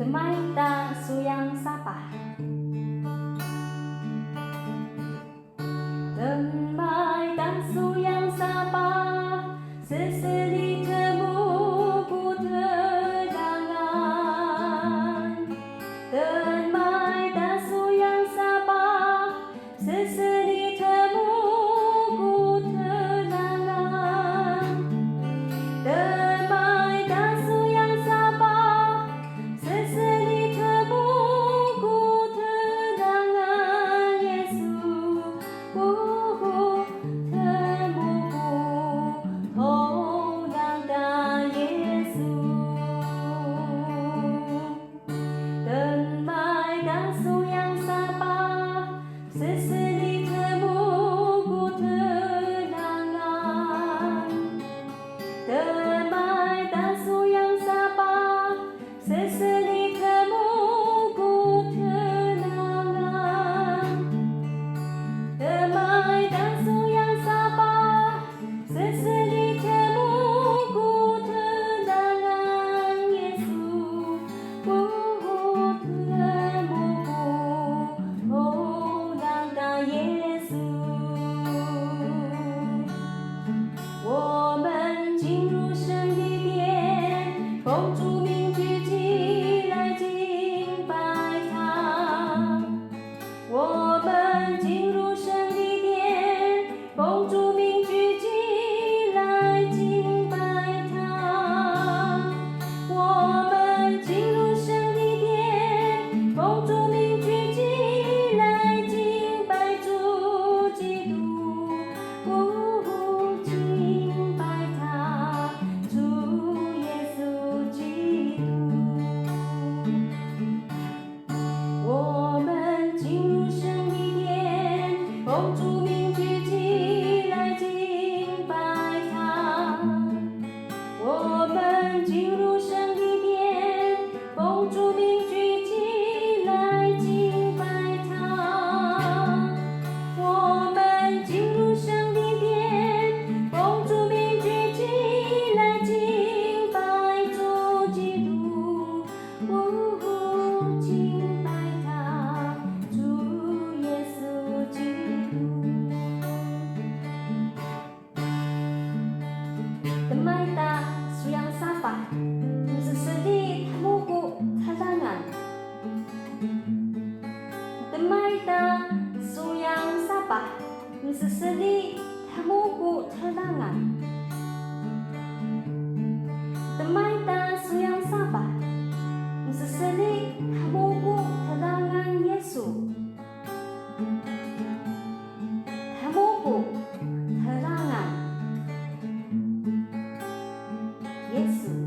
Temaita suyang sapa Temaita suyang sapa Seseri temu ku terangan Temaita suyang sapa Seseri temu ku terangan Temaita suyang sapa Seseri temu ku terangan Yesus我们进入神的殿，奉主名举起来敬拜他。我们进入神的殿，奉主名举起来敬拜他。我们进入神的殿，奉主名举起来敬拜主基督。敬拜他，主耶稣基督。我们进入神的殿，奉主名举起来敬拜他。我们进入神的殿，奉主名举起来敬拜他。我们进入神的殿，奉主名举起来敬拜主基督。敬拜他，主耶稣基督。Temaita suyang sapa Sesedi tamuku terangan Temaita suyang sapa Sesedi tamuku terangan Temaita suyang sapa Sesedi tamuku terangan Yesus Tamuku terangan Yesus